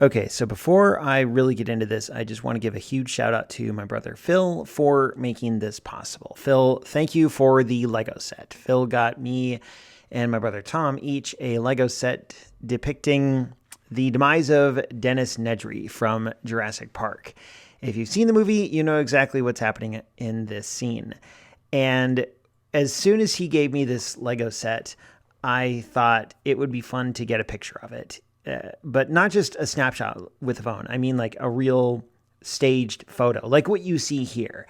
Okay, so before I really get into this, I just want to give a huge shout out to my brother Phil for making this possible. Phil, thank you for the Lego set. Phil got me and my brother Tom each a Lego set depicting the demise of Dennis Nedry from Jurassic Park. If you've seen the movie, you know exactly what's happening in this scene. And as soon as he gave me this Lego set, I thought it would be fun to get a picture of it. But not just a snapshot with a phone. I mean like a real staged photo, like what you see here.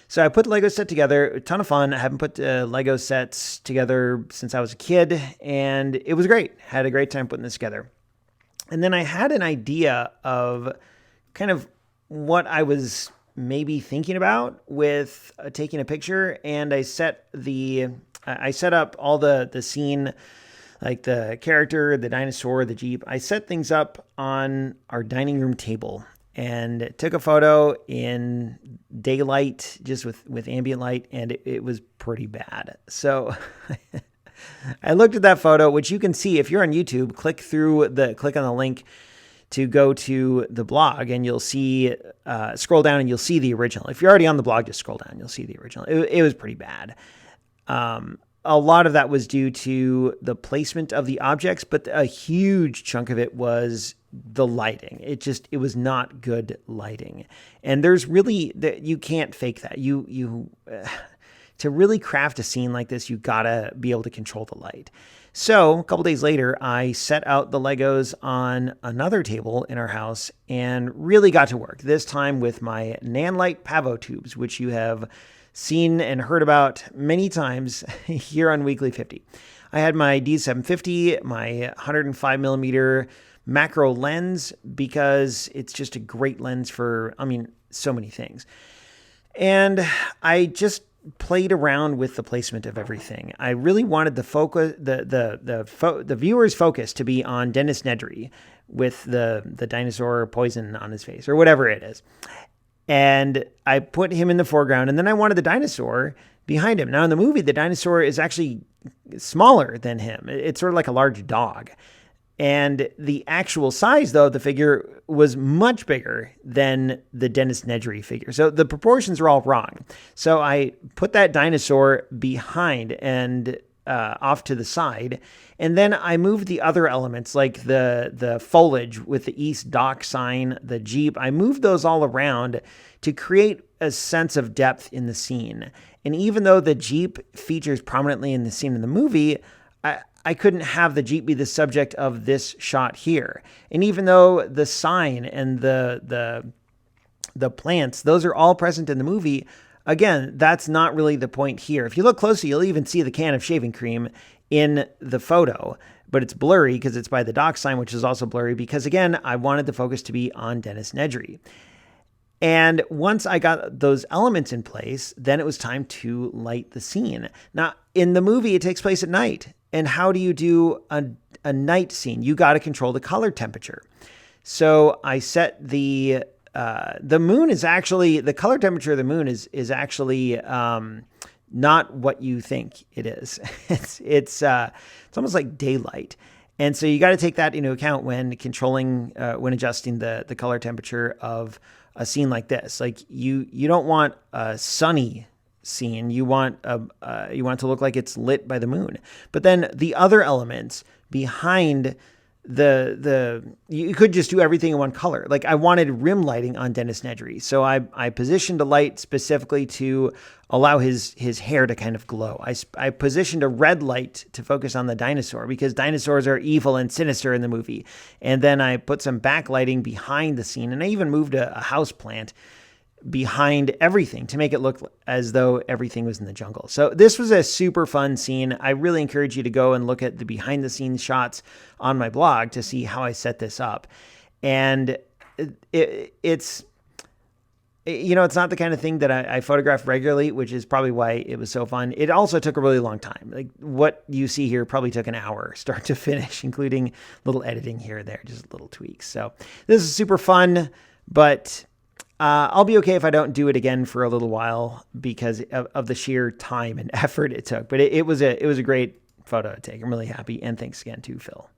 So I put the Lego set together, a ton of fun. I haven't put Lego sets together since I was a kid, and it was great. Had a great time putting this together. And then I had an idea of kind of what I was maybe thinking about with taking a picture, and I set up all the scene, like the character, the dinosaur, the Jeep. I set things up on our dining room table and took a photo in daylight, just with ambient light, and it was pretty bad. So I looked at that photo, which you can see if you're on YouTube. Click on the link to go to the blog, and you'll see, scroll down and you'll see the original. If you're already on the blog, just scroll down, you'll see the original. It was pretty bad. A lot of that was due to the placement of the objects, but a huge chunk of it was the lighting. It was not good lighting. And there's really, you can't fake that. To really craft a scene like this, you gotta be able to control the light. So a couple days later, I set out the Legos on another table in our house and really got to work, this time with my Nanlite Pavo tubes, which you have seen and heard about many times here on Weekly 50. I had my D750, my 105 millimeter macro lens, because it's just a great lens for, so many things. And I just played around with the placement of everything. I really wanted the focus, the viewer's focus to be on Dennis Nedry with the dinosaur poison on his face or whatever it is. And I put him in the foreground, and then I wanted the dinosaur behind him. Now, in the movie, the dinosaur is actually smaller than him. It's sort of like a large dog. And the actual size, though, of the figure was much bigger than the Dennis Nedry figure. So the proportions are all wrong. So I put that dinosaur behind and off to the side. And then I moved the other elements, like the foliage with the East Dock sign, the Jeep. I moved those all around to create a sense of depth in the scene. And even though the Jeep features prominently in the scene in the movie, I couldn't have the Jeep be the subject of this shot here. And even though the sign and the plants, those are all present in the movie, again, that's not really the point here. If you look closely, you'll even see the can of shaving cream in the photo, but it's blurry because it's by the dock sign, which is also blurry because, again, I wanted the focus to be on Dennis Nedry. And once I got those elements in place, then it was time to light the scene. Now, in the movie, it takes place at night. And how do you do a night scene? You got to control the color temperature. So I set the moon is actually, the color temperature of the moon is actually not what you think it is. It's almost like daylight. And so you got to take that into account when controlling, when adjusting the color temperature of a scene like this. Like you don't want a sunny scene. You want it to look like it's lit by the moon. But then the other elements behind you could just do everything in one color. Like I wanted rim lighting on Dennis Nedry. So I positioned a light specifically to allow his hair to kind of glow. I positioned a red light to focus on the dinosaur because dinosaurs are evil and sinister in the movie. And then I put some backlighting behind the scene, and I even moved a house plant behind everything to make it look as though everything was in the jungle. So this was a super fun scene. I really encourage you to go and look at the behind the scenes shots on my blog to see how I set this up. And it's not the kind of thing that I photograph regularly, which is probably why it was so fun. It also took a really long time. Like what you see here probably took an hour start to finish, including little editing here or there, just little tweaks. So this is super fun, but I'll be okay if I don't do it again for a little while because of the sheer time and effort it took. But it was a great photo to take. I'm really happy. And thanks again to Phil.